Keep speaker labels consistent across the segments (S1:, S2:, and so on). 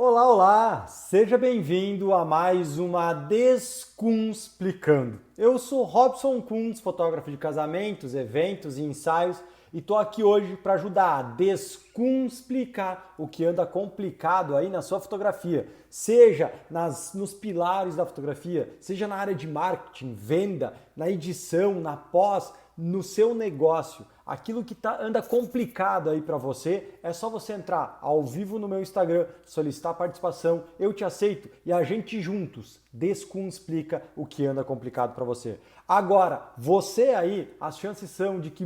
S1: Olá, olá! Seja bem-vindo a mais uma Descunsplicando. Eu sou Robson Kunz, fotógrafo de casamentos, eventos e ensaios, e estou aqui hoje para ajudar a descunspicar o que anda complicado aí na sua fotografia, seja nos pilares da fotografia, seja na área de marketing, venda, na edição, na pós, no seu negócio. Aquilo que anda complicado aí para você, é só você entrar ao vivo no meu Instagram, solicitar participação, eu te aceito e a gente juntos descomplica o que anda complicado para você. Agora, você aí, as chances são de que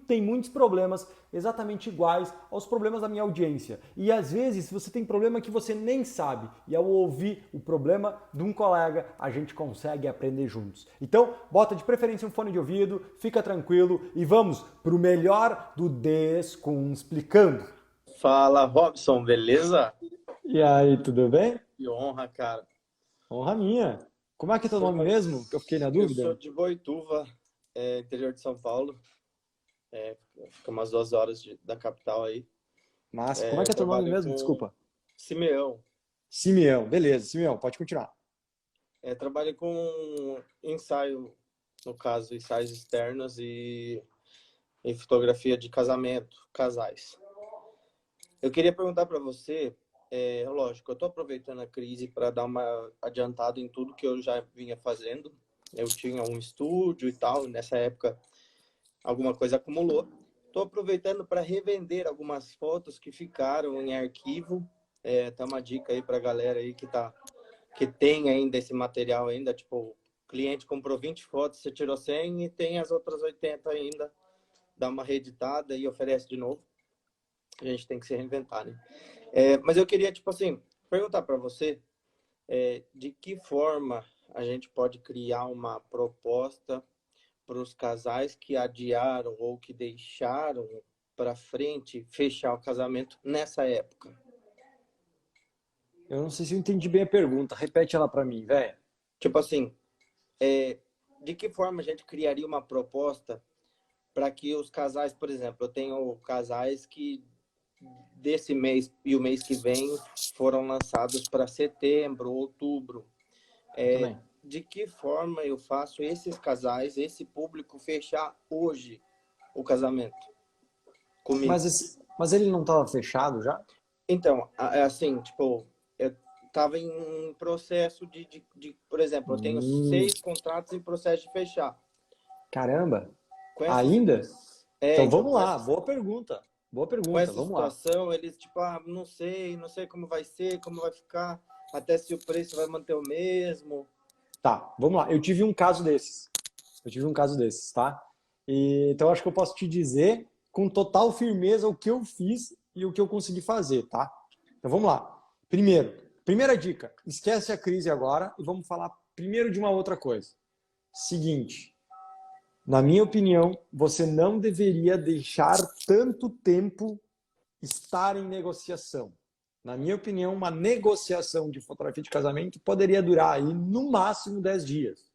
S1: tem muitos problemas exatamente iguais aos problemas da minha audiência. E às vezes você tem problema que você nem sabe. E ao ouvir o problema de um colega, a gente consegue aprender juntos. Então, bota de preferência um fone de ouvido, fica tranquilo e vamos pro melhor do Descomplicando.
S2: Fala, Robson, beleza?
S1: E aí, tudo bem?
S2: Que honra, cara.
S1: Honra minha. Como é que é teu nome mesmo? Que eu fiquei na
S2: Eu sou
S1: dúvida.
S2: de Boituva, interior de São Paulo. Fica umas 2 horas da capital aí.
S1: Mas como é que
S2: Eu
S1: é teu nome
S2: trabalho
S1: mesmo?
S2: com
S1: Desculpa.
S2: Simeão.
S1: Simeão, beleza. Simeão, pode continuar.
S2: Trabalho com ensaio, no caso, ensaios externos e fotografia de casamento, casais. Eu queria perguntar para você, lógico, eu estou aproveitando a crise para dar uma adiantada em tudo que eu já vinha fazendo. Eu tinha um estúdio e tal, nessa época alguma coisa acumulou. Estou aproveitando para revender algumas fotos que ficaram em arquivo. Tá uma dica aí para a galera aí que tem ainda esse material ainda, tipo, o cliente comprou 20 fotos, você tirou 100 e tem as outras 80 ainda, dá uma reeditada e oferece de novo. A gente tem que se reinventar, né? Mas eu queria, tipo assim, perguntar para você de que forma a gente pode criar uma proposta para os casais que adiaram ou que deixaram para frente fechar o casamento nessa época.
S1: Eu não sei se eu entendi bem a pergunta. Repete ela para mim, velho.
S2: Tipo assim, de que forma a gente criaria uma proposta para que os casais, por exemplo, eu tenho casais que desse mês e o mês que vem foram lançados para setembro, outubro.
S1: Eu também.
S2: De que forma eu faço esses casais, esse público fechar hoje o casamento comigo?
S1: Mas ele não estava fechado já?
S2: Então, assim, tipo, eu tava em processo por exemplo, eu tenho
S1: Hum,
S2: 6 contratos em processo de fechar.
S1: caramba.
S2: Com essa,
S1: Ainda? Então
S2: então,
S1: vamos lá. Boa pergunta. Boa
S2: com
S1: pergunta.
S2: essa
S1: Vamos lá.
S2: situação, eles, tipo, não sei, não sei como vai ser, como vai ficar, até se o preço vai manter o mesmo.
S1: Tá, vamos lá. Eu tive um caso desses. Tá? Então acho que eu posso te dizer com total firmeza o que eu fiz e o que eu consegui fazer, tá? Então vamos lá. Primeira dica, esquece a crise agora e vamos falar primeiro de uma outra coisa. Seguinte, na minha opinião, você não deveria deixar tanto tempo estar em negociação. Na minha opinião, uma negociação de fotografia de casamento poderia durar aí no máximo 10 dias.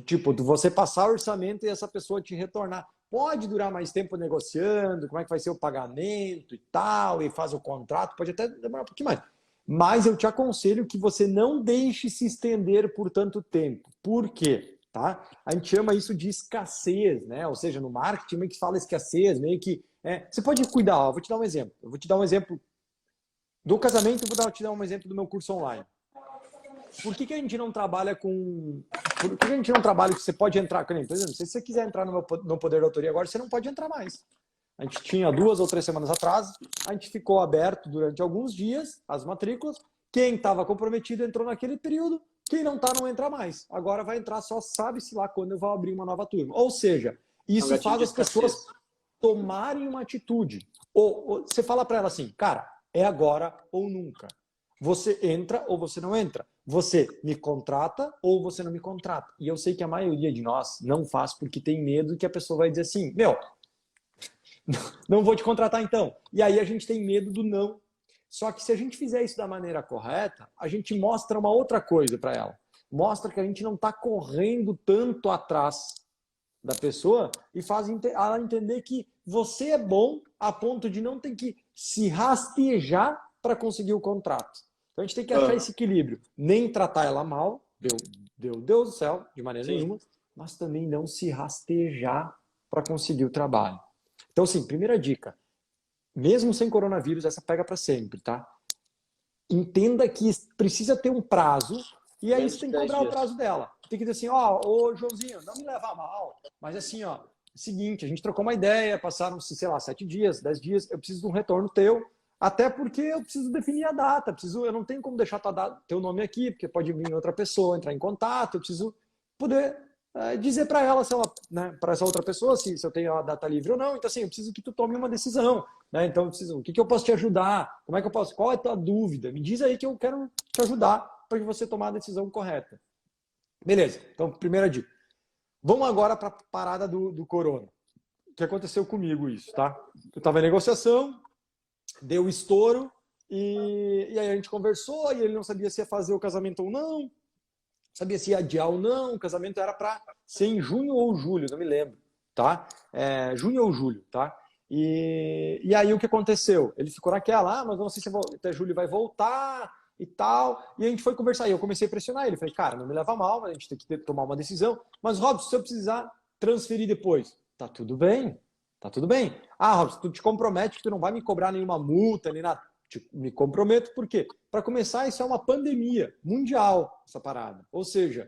S1: Tipo, você passar o orçamento e essa pessoa te retornar. Pode durar mais tempo negociando, como é que vai ser o pagamento e tal, e faz o contrato, pode até demorar um pouquinho mais. Mas eu te aconselho que você não deixe se estender por tanto tempo. Por quê? Tá? A gente chama isso de escassez, né? Ou seja, no marketing meio que fala escassez, meio que... você pode cuidar, ó, vou te dar um exemplo. Eu vou te dar um exemplo do casamento e vou te dar um exemplo do meu curso online. Por que a gente não trabalha com... Por que a gente não trabalha que você pode entrar... Por exemplo, se você quiser entrar no Poder da Autoria agora, você não pode entrar mais. A gente tinha 2 ou 3 semanas atrás, a gente ficou aberto durante alguns dias, as matrículas. Quem estava comprometido entrou naquele período, quem não está não entra mais. Agora vai entrar só sabe-se lá quando eu vou abrir uma nova turma. Ou seja, isso faz as pessoas tomarem uma atitude. Ou você fala para ela assim, cara, é agora ou nunca. Você entra ou você não entra. Você me contrata ou você não me contrata. E eu sei que a maioria de nós não faz porque tem medo que a pessoa vai dizer assim, meu, não vou te contratar então. E aí a gente tem medo do não. Só que se a gente fizer isso da maneira correta, a gente mostra uma outra coisa para ela. Mostra que a gente não está correndo tanto atrás da pessoa e faz ela entender que você é bom a ponto de não ter que se rastejar para conseguir o contrato. Então a gente tem que achar esse equilíbrio. Nem tratar ela mal, Deus do céu, de maneira nenhuma, mas também não se rastejar para conseguir o trabalho. Então, assim, primeira dica, mesmo sem coronavírus, essa pega para sempre, tá? Entenda que precisa ter um prazo e aí você tem que cobrar o prazo dela. Tem que dizer assim, ô Joãozinho, não me leva a mal, mas assim, seguinte, a gente trocou uma ideia, passaram-se, sei lá, 7 dias, 10 dias, eu preciso de um retorno teu, até porque eu preciso definir a data, eu não tenho como deixar teu nome aqui, porque pode vir outra pessoa, entrar em contato, eu preciso poder dizer para ela, se ela, né, para essa outra pessoa, se eu tenho a data livre ou não. Então, assim, eu preciso que tu tome uma decisão, né? Então, o que eu posso te ajudar? Como é que eu posso? Qual é a tua dúvida? Me diz aí que eu quero te ajudar para que você tomar a decisão correta. Beleza, então, primeira dica. Vamos agora para a parada do corona. O que aconteceu comigo isso, tá? Eu estava em negociação, deu estouro, e aí a gente conversou, e ele não sabia se ia fazer o casamento ou não, sabia se ia adiar ou não, o casamento era para ser em junho ou julho, não me lembro, tá? Junho ou julho, tá? E aí o que aconteceu? Ele ficou naquela, mas não sei se até julho vai voltar e tal, e a gente foi conversar, e eu comecei a pressionar ele, falei, cara, não me leva mal, a gente tem que tomar uma decisão, mas Robson, se eu precisar transferir depois, tá tudo bem, tá tudo bem. Robson, tu te compromete que tu não vai me cobrar nenhuma multa, nem nada. Me comprometo, por quê? Para começar, isso é uma pandemia mundial, essa parada. Ou seja,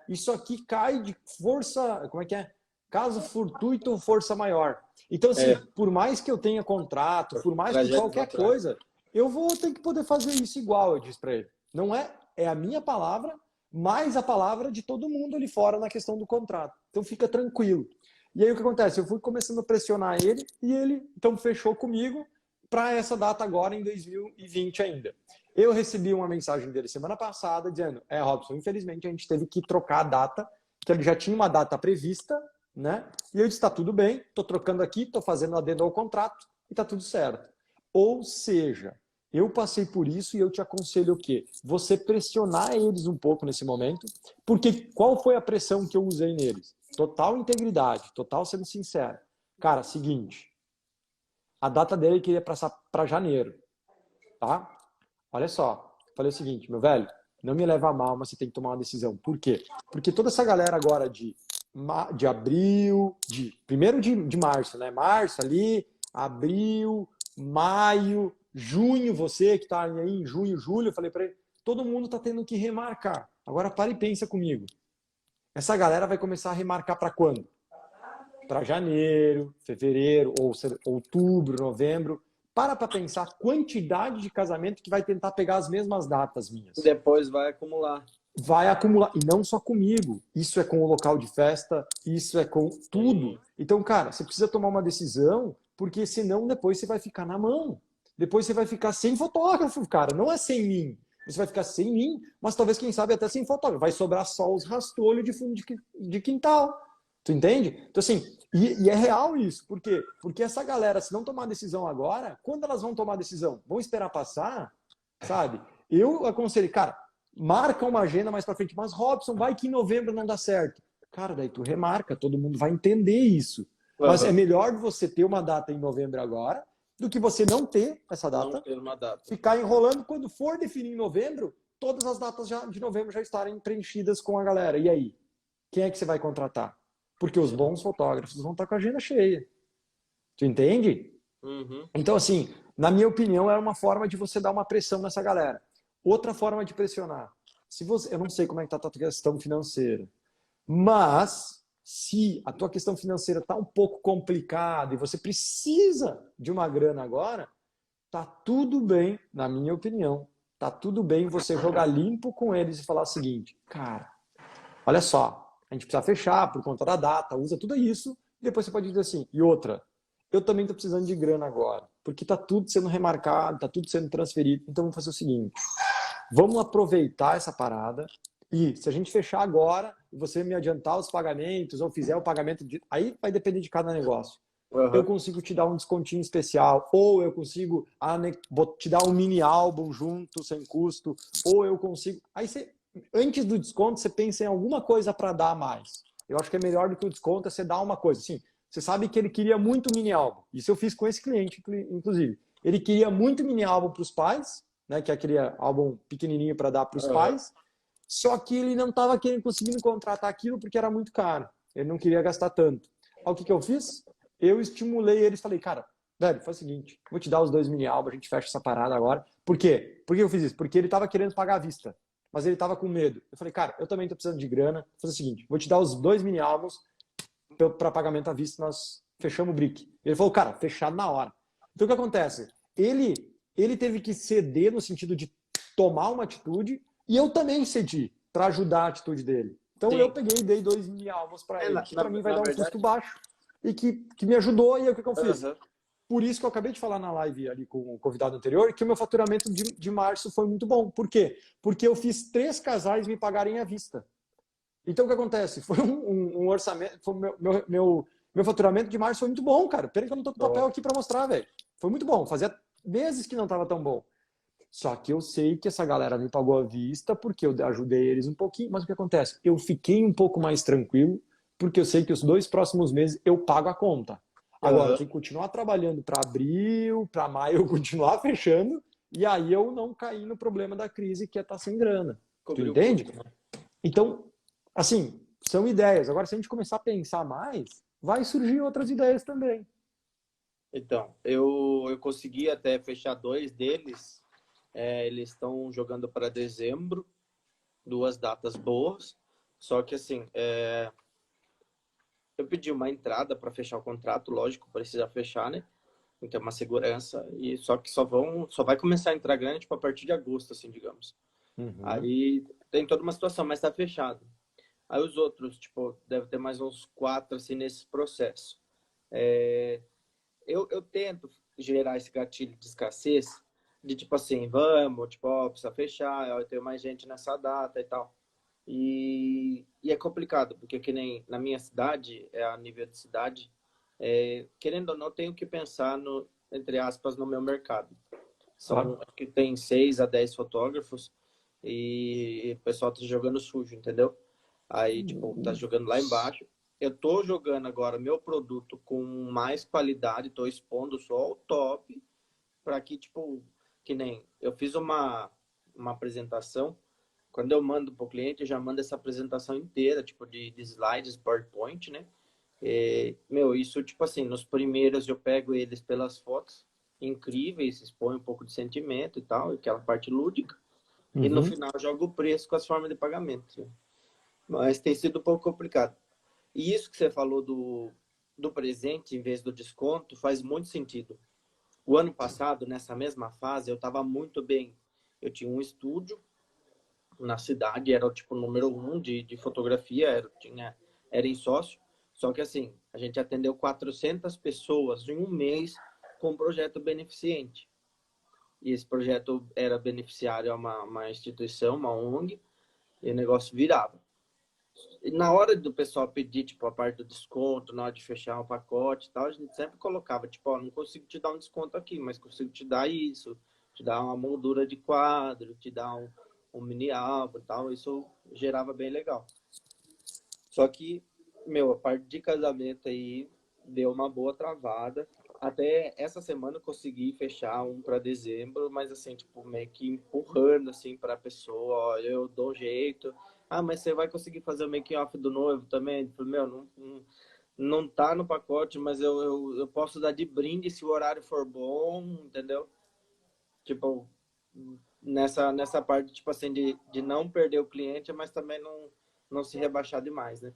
S1: isso aqui cai de força, como é que é? Caso fortuito, força maior. Então, assim, por mais que eu tenha contrato, por mais que qualquer coisa, eu vou ter que poder fazer isso igual, eu disse para ele. Não é a minha palavra, mais a palavra de todo mundo ali fora na questão do contrato. Então, fica tranquilo. E aí, o que acontece? Eu fui começando a pressionar ele, e ele, então, fechou comigo para essa data agora, em 2020 ainda. Eu recebi uma mensagem dele semana passada dizendo, Robson, infelizmente a gente teve que trocar a data, que ele já tinha uma data prevista, né? E eu disse, tá tudo bem, tô trocando aqui, tô fazendo adendo ao contrato e tá tudo certo. Ou seja, eu passei por isso e eu te aconselho o quê? Você pressionar eles um pouco nesse momento, porque qual foi a pressão que eu usei neles? Total integridade, total sendo sincero. Cara, seguinte, a data dele queria passar para janeiro, tá? Olha só, falei o seguinte, meu velho, não me leva a mal, mas você tem que tomar uma decisão. Por quê? Porque toda essa galera agora de abril, primeiro de março, né? Março ali, abril, maio, junho, você que está aí em junho, julho, eu falei para ele, todo mundo está tendo que remarcar. Agora para e pensa comigo. Essa galera vai começar a remarcar para quando? Para janeiro, fevereiro, ou outubro, novembro. Para pensar a quantidade de casamento que vai tentar pegar as mesmas datas minhas.
S2: Depois vai acumular.
S1: Vai acumular. E não só comigo. Isso é com o local de festa, isso é com tudo. Então, cara, você precisa tomar uma decisão, porque senão depois você vai ficar na mão. Depois você vai ficar sem fotógrafo, cara. Não é sem mim. Você vai ficar sem mim, mas talvez, quem sabe, até sem fotógrafo. Vai sobrar só os rastolhos de fundo de quintal. Tu entende? Então, assim, e é real isso. Por quê? Porque essa galera, se não tomar decisão agora, quando elas vão tomar decisão? Vão esperar passar, sabe? Eu aconselho, cara, marca uma agenda mais pra frente. Mas, Robson, vai que em novembro não dá certo. Cara, daí tu remarca, todo mundo vai entender isso. Mas é melhor você ter uma data em novembro agora, do que você não ter essa data,
S2: não ter uma data.
S1: Ficar enrolando. Quando for definir em novembro, todas as datas de novembro já estarem preenchidas com a galera. E aí? Quem é que você vai contratar? Porque os bons fotógrafos vão estar com a agenda cheia. Tu entende?
S2: Uhum.
S1: Então, assim, na minha opinião, é uma forma de você dar uma pressão nessa galera. Outra forma de pressionar. Eu não sei como é que está a tua questão financeira, mas se a tua questão financeira está um pouco complicada e você precisa de uma grana agora, tá tudo bem, na minha opinião. Tá tudo bem você jogar limpo com eles e falar o seguinte, cara, olha só, a gente precisa fechar por conta da data, usa tudo isso, e depois você pode dizer assim, e outra, eu também estou precisando de grana agora, porque está tudo sendo remarcado, está tudo sendo transferido, então vamos fazer o seguinte, vamos aproveitar essa parada, e se a gente fechar agora, e você me adiantar os pagamentos, ou fizer o pagamento, aí vai depender de cada negócio. Uhum. Eu consigo te dar um descontinho especial, ou eu consigo te dar um mini álbum junto, sem custo, ou eu consigo... Aí você... Antes do desconto, você pensa em alguma coisa para dar a mais. Eu acho que é melhor do que o desconto, é você dar uma coisa. Assim, você sabe que ele queria muito mini álbum. Isso eu fiz com esse cliente, inclusive. Ele queria muito mini álbum para os pais né? Que é aquele álbum pequenininho para dar para os
S2: Aham.
S1: pais. Só que ele não estava conseguindo contratar aquilo porque era muito caro. Ele não queria gastar tanto. Aí o que eu fiz? Eu estimulei eles, falei, cara, velho, faz o seguinte, vou te dar os 2 mini álbuns, a gente fecha essa parada agora. Por quê? Por que eu fiz isso? Porque ele estava querendo pagar à vista, mas ele estava com medo. Eu falei, cara, eu também tô precisando de grana. Vou fazer o seguinte, vou te dar os 2 mini álbuns para pagamento à vista, nós fechamos o brick. Ele falou, cara, fechado na hora. Então o que acontece? Ele teve que ceder no sentido de tomar uma atitude e eu também cedi para ajudar a atitude dele. Então
S2: Sim.
S1: eu peguei e dei 2 mini álbuns para ele, que para mim vai dar um
S2: verdade.
S1: custo baixo e que me ajudou. E aí o que eu fiz?
S2: Aham.
S1: Por isso que eu acabei de falar na live ali com o convidado anterior, que o meu faturamento de março foi muito bom. Por quê? Porque eu fiz 3 casais me pagarem à vista. Então o que acontece? Foi um orçamento, foi meu faturamento de março foi muito bom, cara. Pena que eu não tô com papel aqui para mostrar, velho. Foi muito bom. Fazia meses que não estava tão bom. Só que eu sei que essa galera me pagou à vista porque eu ajudei eles um pouquinho. Mas o que acontece? Eu fiquei um pouco mais tranquilo porque eu sei que os 2 próximos meses eu pago a conta. Agora, eu tenho que continuar trabalhando para abril, para maio eu continuar fechando e aí eu não cair no problema da crise que é estar sem grana. Tu entende? Então, assim, são ideias. Agora, se a gente começar a pensar mais, vai surgir outras ideias também.
S2: Então, eu consegui até fechar 2 deles. Eles estão jogando para dezembro, 2 datas boas. Só que assim, eu pedi uma entrada para fechar o contrato, lógico, precisa fechar, né? Então, uma segurança. E só que só vai começar a entrar grande tipo, a partir de agosto, assim, digamos. Aí tem toda uma situação, mas está fechado. Aí os outros, tipo, deve ter mais uns 4 assim nesse processo. Eu tento gerar esse gatilho de escassez, de tipo assim, vamos, tipo, ó, precisa fechar, eu tenho mais gente nessa data e tal. E é complicado, porque que nem na minha cidade, a nível de cidade, querendo ou não, tenho que pensar no, entre aspas, no meu mercado. São, acho que tem 6 a 10 fotógrafos e o pessoal tá jogando sujo, entendeu? Aí, tipo, tá jogando lá embaixo. Eu tô jogando agora meu produto com mais qualidade, tô expondo só o top, para que, tipo, que nem eu fiz uma apresentação. Quando eu mando para o cliente, eu já mando essa apresentação inteira, tipo, de slides, PowerPoint, né? Meu, isso, tipo assim, nos primeiros eu pego eles pelas fotos incríveis, expõe um pouco de sentimento e tal, aquela parte lúdica. E no final eu jogo o preço com as formas de pagamento. Né? Mas tem sido um pouco complicado. E isso que você falou do presente em vez do desconto faz muito sentido. O ano passado, nessa mesma fase, eu estava muito bem. Eu tinha um estúdio na cidade, era o tipo número 1 de fotografia, era em sócio. Só que assim, a gente atendeu 400 pessoas em um mês com um projeto beneficente. E esse projeto era beneficiário a uma instituição, uma ONG, e o negócio virava. E na hora do pessoal pedir, tipo, a parte do desconto, na hora de fechar um pacote e tal, a gente sempre colocava, tipo, ó, não consigo te dar um desconto aqui, mas consigo te dar isso, te dar uma moldura de quadro, te dar um mini álbum e tal, isso gerava bem legal. Só que, meu, a parte de casamento aí deu uma boa travada. Até essa semana eu consegui fechar um para dezembro, mas assim, tipo, meio que empurrando assim para a pessoa, ó, eu dou um jeito. Ah, mas você vai conseguir fazer o making off do noivo também? Falei, meu, não tá no pacote, mas eu posso dar de brinde se o horário for bom, entendeu? Tipo, nessa parte, tipo assim, de não perder o cliente, mas também não se rebaixar demais, né?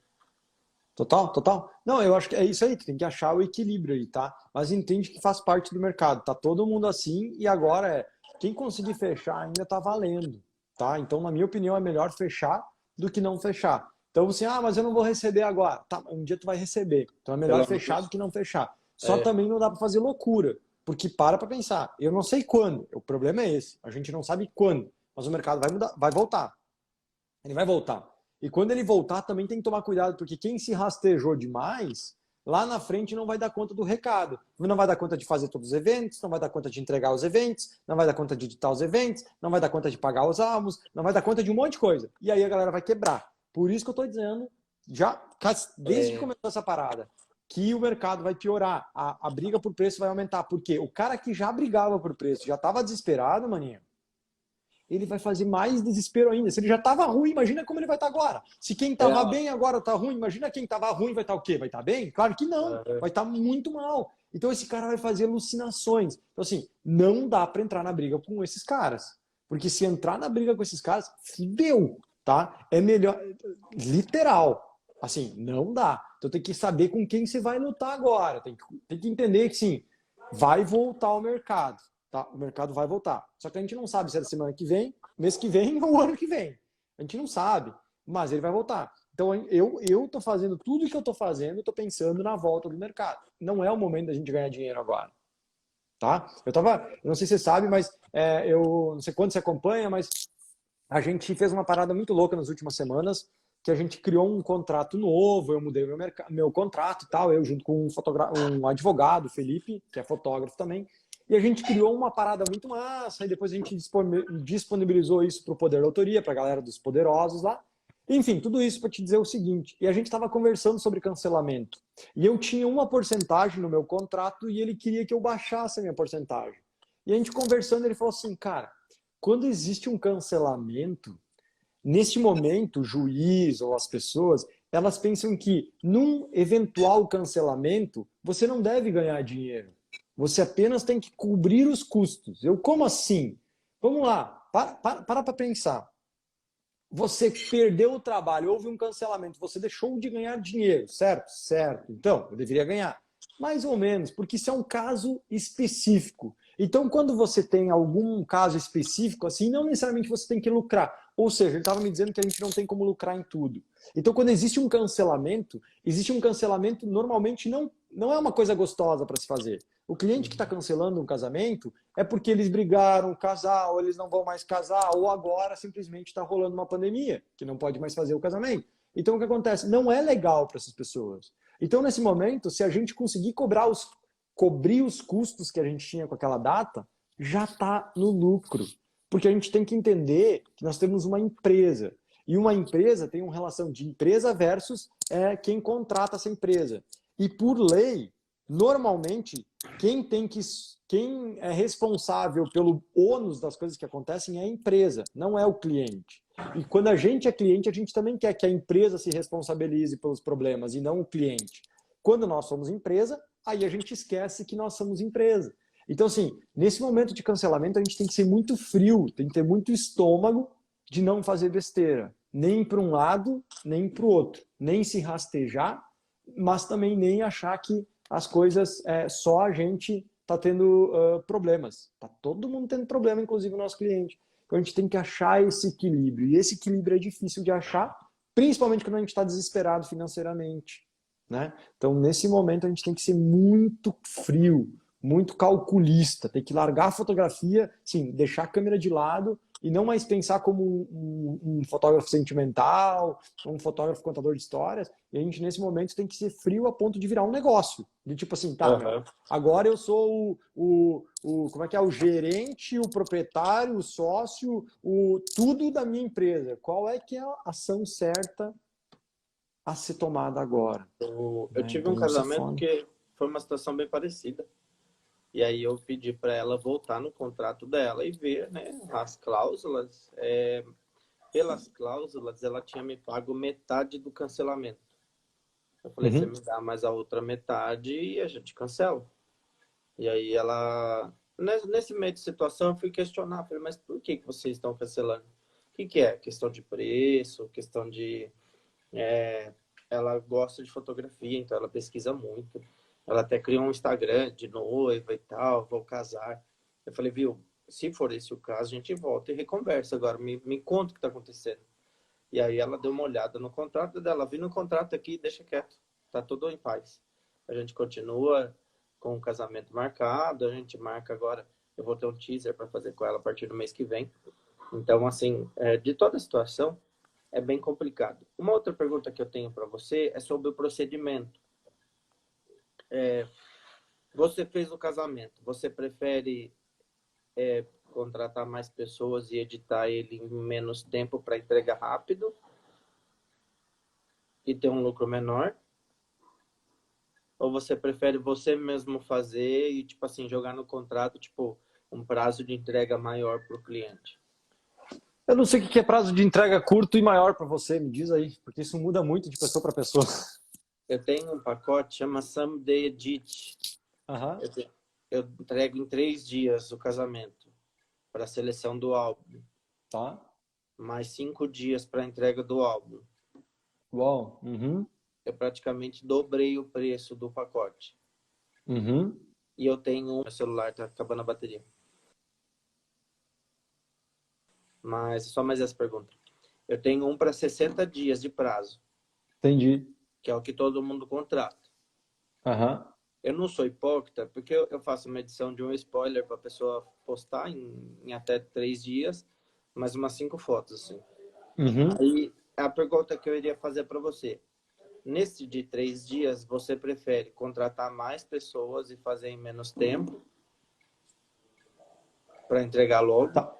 S1: Total, total. Não, eu acho que é isso aí, tem que achar o equilíbrio aí, tá? Mas entende que faz parte do mercado, tá todo mundo assim e agora quem conseguir fechar ainda tá valendo, tá? Então, na minha opinião, é melhor fechar do que não fechar. Então, assim, mas eu não vou receber agora. Tá, um dia tu vai receber. Então é melhor
S2: Pelo
S1: fechar do
S2: menos,
S1: que não fechar. Só também não dá para fazer loucura, porque para pensar. Eu não sei quando, o problema é esse. A gente não sabe quando, mas o mercado vai mudar, vai voltar. Ele vai voltar. E quando ele voltar, também tem que tomar cuidado, porque quem se rastejou demais, lá na frente não vai dar conta do recado. Não vai dar conta de fazer todos os eventos, não vai dar conta de entregar os eventos, não vai dar conta de editar os eventos, não vai dar conta de pagar os álbuns, não vai dar conta de um monte de coisa. E aí a galera vai quebrar. Por isso que eu estou dizendo, já desde que começou essa parada, que o mercado vai piorar, a briga por preço vai aumentar. Porque o cara que já brigava por preço, já estava desesperado, maninho, ele vai fazer mais desespero ainda. Se ele já estava ruim, imagina como ele vai estar agora. Se quem estava bem agora está ruim, imagina quem estava ruim vai estar o quê? Vai estar bem? Claro que não, vai estar muito mal. Então esse cara vai fazer alucinações. Então assim, não dá para entrar na briga com esses caras. Porque se entrar na briga com esses caras, fudeu, tá? É melhor, literal. Assim, não dá. Então tem que saber com quem você vai lutar agora. Tem que entender que sim, vai voltar ao mercado. Tá? O mercado vai voltar. Só que a gente não sabe se é da semana que vem, mês que vem ou ano que vem. A gente não sabe, mas ele vai voltar. Então eu tô fazendo tudo que eu tô fazendo, eu tô pensando na volta do mercado. Não é o momento da gente ganhar dinheiro agora. Tá? Eu não sei se você sabe, mas eu não sei quando você acompanha, mas a gente fez uma parada muito louca nas últimas semanas, que a gente criou um contrato novo, eu mudei meu contrato e tal, eu junto com um advogado, Felipe, que é fotógrafo também, e a gente criou uma parada muito massa, e depois a gente disponibilizou isso para o Poder da Autoria, para a galera dos poderosos lá. Enfim, tudo isso para te dizer o seguinte, e a gente estava conversando sobre cancelamento, e eu tinha uma porcentagem no meu contrato e ele queria que eu baixasse a minha porcentagem. E a gente conversando, ele falou assim, cara, quando existe um cancelamento, neste momento, o juiz ou as pessoas, elas pensam que num eventual cancelamento, você não deve ganhar dinheiro. Você apenas tem que cobrir os custos. Como assim? Vamos lá, para pensar. Você perdeu o trabalho, houve um cancelamento, você deixou de ganhar dinheiro, certo? Certo. Então, eu deveria ganhar. Mais ou menos, porque isso é um caso específico. Então, quando você tem algum caso específico, assim, não necessariamente você tem que lucrar. Ou seja, ele estava me dizendo que a gente não tem como lucrar em tudo. Então, quando existe um cancelamento normalmente não é uma coisa gostosa para se fazer. O cliente que está cancelando um casamento é porque eles brigaram, casal, eles não vão mais casar, ou agora simplesmente está rolando uma pandemia, que não pode mais fazer o casamento. Então, o que acontece? Não é legal para essas pessoas. Então, nesse momento, se a gente conseguir cobrir os custos que a gente tinha com aquela data, já está no lucro. Porque a gente tem que entender que nós temos uma empresa. E uma empresa tem uma relação de empresa versus quem contrata essa empresa. E por lei, normalmente, quem é responsável pelo ônus das coisas que acontecem é a empresa, não é o cliente. E quando a gente é cliente, a gente também quer que a empresa se responsabilize pelos problemas e não o cliente. Quando nós somos empresa, aí a gente esquece que nós somos empresa. Então, assim, nesse momento de cancelamento, a gente tem que ser muito frio, tem que ter muito estômago de não fazer besteira. Nem para um lado, nem para o outro. Nem se rastejar, mas também nem achar que as coisas, só a gente está tendo problemas. Está todo mundo tendo problema, inclusive o nosso cliente. Então a gente tem que achar esse equilíbrio. E esse equilíbrio é difícil de achar, principalmente quando a gente está desesperado financeiramente. Né? Então, nesse momento, a gente tem que ser muito frio, muito calculista, tem que largar a fotografia, sim, deixar a câmera de lado e não mais pensar como um fotógrafo sentimental, um fotógrafo contador de histórias. E a gente, nesse momento, tem que ser frio a ponto de virar um negócio. De tipo assim, tá, meu, agora eu sou como é que é? O gerente, o proprietário, o sócio, tudo da minha empresa. Qual é que é a ação certa a ser tomada agora?
S2: Eu tive um casamento que foi uma situação bem parecida. E aí eu pedi para ela voltar no contrato dela e ver, né, as cláusulas. Pelas cláusulas, ela tinha me pago metade do cancelamento. Eu falei, você me dá mais a outra metade e a gente cancela. E aí ela... Nesse meio de situação, eu fui questionar. Falei, mas por que vocês estão cancelando? O que é? Questão de preço? Questão de... ela gosta de fotografia, então ela pesquisa muito. Ela até criou um Instagram de noiva e tal, vou casar. Eu falei, viu, se for esse o caso, a gente volta e reconversa. Agora, me conta o que está acontecendo. E aí ela deu uma olhada no contrato dela. Vi no contrato aqui, deixa quieto. Tá tudo em paz. A gente continua com o casamento marcado. A gente marca agora. Eu vou ter um teaser para fazer com ela a partir do mês que vem. Então, assim, de toda a situação, é bem complicado. Uma outra pergunta que eu tenho para você é sobre o procedimento. Você fez o casamento. Você prefere contratar mais pessoas e editar ele em menos tempo para entregar rápido e ter um lucro menor? Ou você prefere você mesmo fazer e, tipo assim, jogar no contrato, tipo, um prazo de entrega maior para o cliente?
S1: Eu não sei o que é prazo de entrega curto e maior para você, me diz aí, porque isso muda muito de pessoa para pessoa.
S2: Eu tenho um pacote, chama Someday Edit.
S1: Aham,
S2: Eu entrego em 3 dias o casamento para a seleção do álbum.
S1: tá.
S2: Mais 5 dias para a entrega do álbum.
S1: Uau. Uhum,
S2: Eu praticamente dobrei o preço do pacote.
S1: uhum.
S2: E eu tenho... Meu celular tá acabando a bateria. Mas só mais essa pergunta. Eu tenho um para 60 dias de prazo,
S1: Entendi.
S2: que é o que todo mundo contrata.
S1: Aham.
S2: Eu não sou hipócrita, porque eu faço uma edição de um spoiler para a pessoa postar em até 3 dias, mais umas 5 fotos, assim.
S1: Uhum.
S2: Aí, a pergunta que eu iria fazer para você. Nesse de 3 dias, você prefere contratar mais pessoas e fazer em menos tempo para entregar logo?
S1: Tá.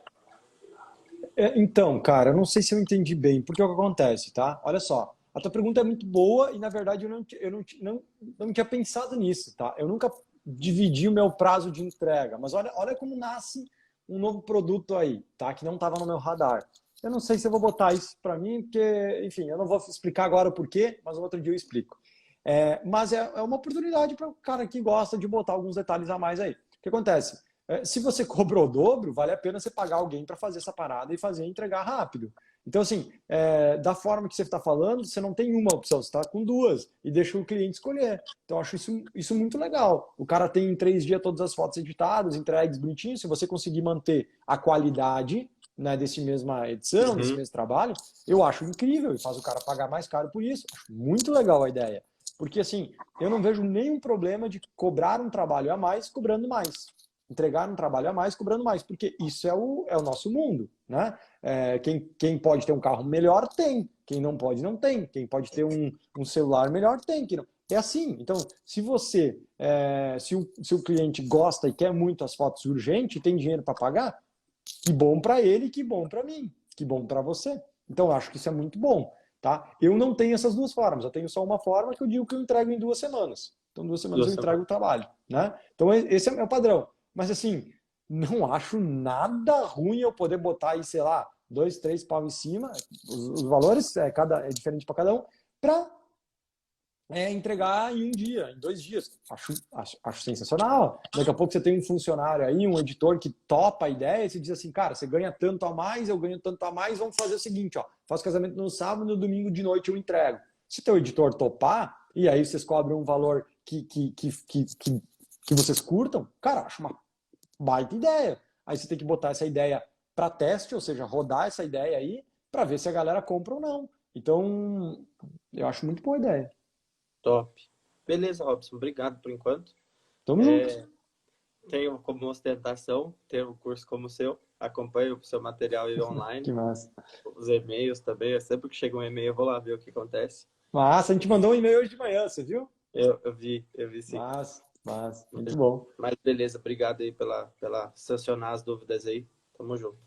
S1: Então, cara, eu não sei se eu entendi bem, porque é o que acontece, tá? Olha só, a tua pergunta é muito boa e, na verdade, eu não tinha pensado nisso, tá? Eu nunca dividi o meu prazo de entrega, mas olha como nasce um novo produto aí, tá? Que não estava no meu radar. Eu não sei se eu vou botar isso para mim, porque, enfim, eu não vou explicar agora o porquê, mas outro dia eu explico. Mas é uma oportunidade para o cara que gosta de botar alguns detalhes a mais aí. O que acontece? Se você cobrou o dobro, vale a pena você pagar alguém para fazer essa parada e fazer entregar rápido. Então, assim, da forma que você está falando, você não tem uma opção, você está com duas e deixa o cliente escolher. Então, eu acho isso muito legal. O cara tem em 3 dias todas as fotos editadas, entregues bonitinhos. Se você conseguir manter a qualidade, né, desse mesma edição, desse
S2: Uhum.
S1: mesmo trabalho, eu acho incrível e faz o cara pagar mais caro por isso. Acho muito legal a ideia. Porque, assim, eu não vejo nenhum problema de cobrar um trabalho a mais cobrando mais, entregar um trabalho a mais cobrando mais, porque isso é o nosso mundo, né? Quem pode ter um carro melhor tem, quem não pode não tem, quem pode ter um celular melhor tem, quem não. É assim. Então, se o cliente gosta e quer muito as fotos urgentes e tem dinheiro para pagar, que bom para ele, que bom para mim, que bom para você. Então, eu acho que isso é muito bom, tá? Eu não tenho essas duas formas, eu tenho só uma forma que eu digo que eu entrego em 2 semanas. Então, 2 semanas eu
S2: 2 semanas.
S1: entrego o trabalho, né? Então, esse é o meu padrão. Mas, assim, não acho nada ruim eu poder botar aí, sei lá, 2, 3 pau em cima, os valores é diferente para cada um, para entregar em um dia, em 2 dias. Acho sensacional. Daqui a pouco você tem um funcionário aí, um editor que topa a ideia e você diz assim, cara, você ganha tanto a mais, eu ganho tanto a mais, vamos fazer o seguinte, ó, faço casamento no sábado, no domingo de noite eu entrego. Se teu editor topar, e aí vocês cobram um valor que vocês curtam, cara, acho uma baita ideia. Aí você tem que botar essa ideia para teste, ou seja, rodar essa ideia aí para ver se a galera compra ou não. Então, eu acho muito boa ideia.
S2: Top. Beleza, Robson. Obrigado por enquanto.
S1: Tamo junto.
S2: Tenho como ostentação ter um curso como o seu. Acompanho o seu material aí
S1: Que
S2: online.
S1: massa.
S2: Os e-mails também. Sempre que chega um e-mail, eu vou lá ver o que acontece.
S1: Massa, a gente mandou um e-mail hoje de manhã, você viu?
S2: Eu vi sim.
S1: Massa, muito bom.
S2: Mas beleza, obrigado aí pela sancionar as dúvidas aí. Tamo junto.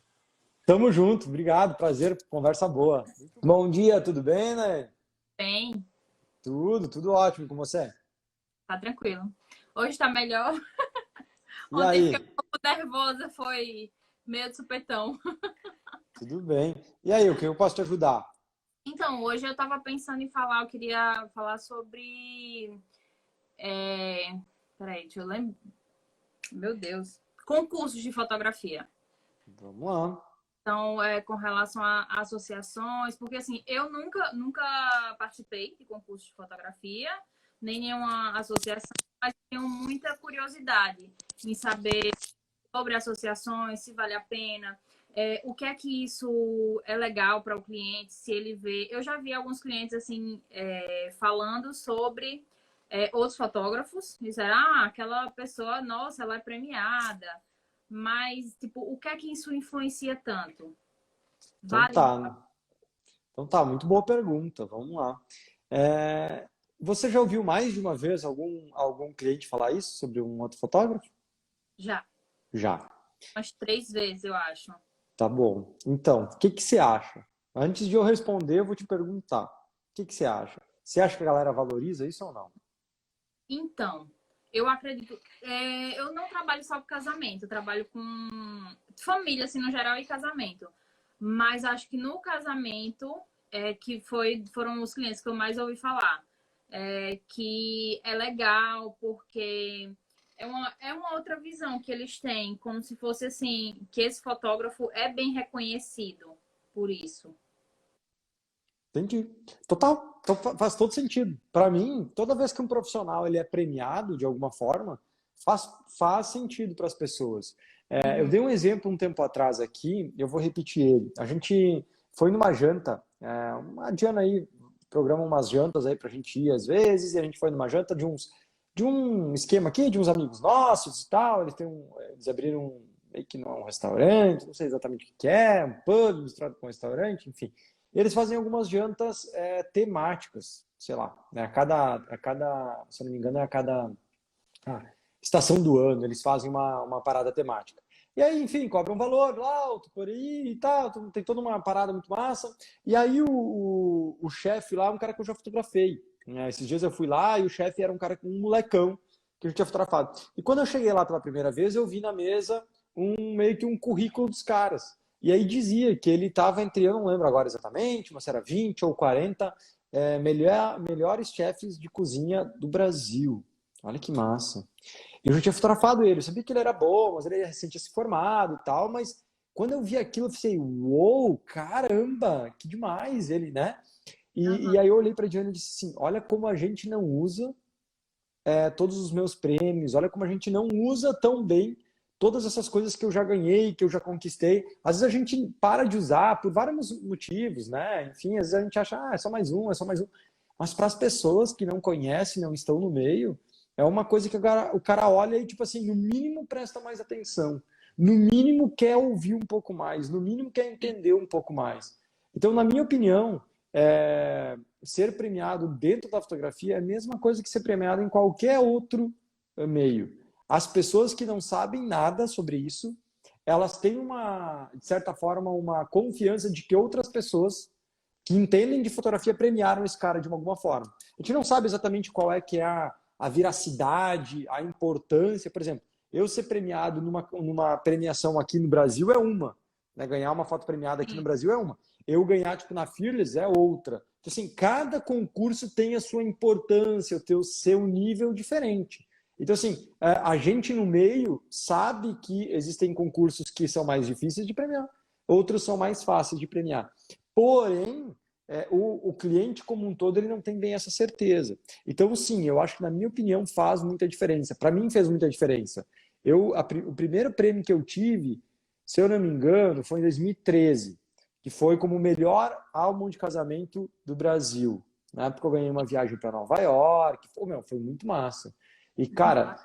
S1: Tamo junto, obrigado, prazer, conversa boa. Bom dia, tudo bem, né?
S3: Bem,
S1: Tudo ótimo com você.
S3: tá tranquilo. Hoje tá melhor.
S1: E
S3: Ontem fiquei
S1: aí?
S3: um pouco nervosa, foi meio de supetão.
S1: Tudo bem. E aí, o que eu posso te ajudar?
S3: Então, hoje eu tava pensando em falar, eu queria falar sobre. Peraí, deixa eu lembrar. Meu Deus. Concursos de fotografia.
S1: Vamos lá.
S3: Então, com relação a associações, porque assim, eu nunca participei de concurso de fotografia, nem nenhuma associação, mas tenho muita curiosidade em saber sobre associações, se vale a pena, o que é que isso é legal para o cliente, se ele vê. Eu já vi alguns clientes assim falando sobre outros fotógrafos, disseram, aquela pessoa, nossa, ela é premiada, mas tipo, o que é que isso influencia tanto?
S1: Então
S3: Vale?
S1: tá. Então tá, muito boa pergunta. Vamos lá. Você já ouviu mais de uma vez algum cliente falar isso sobre um outro fotógrafo?
S3: Já,
S1: Já.
S3: umas 3 vezes, eu acho.
S1: Tá bom. Então, o que que você acha? Antes de eu responder, eu vou te perguntar. O que que você acha? Você acha que a galera valoriza isso ou não?
S3: Então, eu acredito. Eu não trabalho só com casamento, eu trabalho com família, assim, no geral, e casamento. Mas acho que no casamento, foram os clientes que eu mais ouvi falar. Que é legal, porque é uma outra visão que eles têm, como se fosse assim, que esse fotógrafo é bem reconhecido por isso.
S1: Entendi. Total. Então faz todo sentido. Para mim, toda vez que um profissional ele é premiado de alguma forma, faz sentido para as pessoas. Eu dei um exemplo um tempo atrás aqui, eu vou repetir ele. A gente foi numa janta, a Diana aí programa umas jantas aí para a gente ir às vezes, e a gente foi numa janta de um esquema aqui, de uns amigos nossos e tal. Eles abriram meio que não é um restaurante, não sei exatamente o que é, um pub misturado com um restaurante, enfim. Eles fazem algumas jantas temáticas, sei lá, né? Se eu não me engano, é a cada estação do ano, eles fazem uma parada temática. E aí, enfim, cobra um valor alto por aí e tal, tem toda uma parada muito massa. E aí o chefe lá é um cara que eu já fotografei, né? Esses dias eu fui lá e o chefe era um molecão que eu já tinha fotografado. E quando eu cheguei lá pela primeira vez, eu vi na mesa meio que um currículo dos caras. E aí dizia que ele estava entre, eu não lembro agora exatamente, mas era 20 ou 40 melhores chefes de cozinha do Brasil. Olha que massa. Eu já tinha fotografado ele, eu sabia que ele era bom, mas ele recente tinha se formado e tal, mas quando eu vi aquilo, eu pensei, uou, caramba, que demais ele, né? E aí eu olhei para a Diana e disse assim, olha como a gente não usa todos os meus prêmios, olha como a gente não usa tão bem todas essas coisas que eu já ganhei, que eu já conquistei. Às vezes a gente para de usar por vários motivos, né? Enfim, às vezes a gente acha, é só mais um, é só mais um. Mas para as pessoas que não conhecem, não estão no meio, é uma coisa que o cara olha e, tipo assim, no mínimo presta mais atenção. No mínimo quer ouvir um pouco mais. No mínimo quer entender um pouco mais. Então, na minha opinião, ser premiado dentro da fotografia é a mesma coisa que ser premiado em qualquer outro meio. As pessoas que não sabem nada sobre isso, elas têm de certa forma, uma confiança de que outras pessoas que entendem de fotografia premiaram esse cara de alguma forma. A gente não sabe exatamente qual é que é a veracidade, a importância. Por exemplo, eu ser premiado numa premiação aqui no Brasil é uma, né? Ganhar uma foto premiada aqui no Brasil é uma. Eu ganhar tipo na Fearless é outra. Então, assim, cada concurso tem a sua importância, o seu nível diferente. Então, assim, a gente no meio sabe que existem concursos que são mais difíceis de premiar, outros são mais fáceis de premiar. Porém, o cliente como um todo ele não tem bem essa certeza. Então, sim, eu acho que, na minha opinião, faz muita diferença. Para mim, fez muita diferença. O primeiro prêmio que eu tive, se eu não me engano, foi em 2013, que foi como o melhor álbum de casamento do Brasil. Na época eu ganhei uma viagem para Nova York, foi muito massa. E, cara,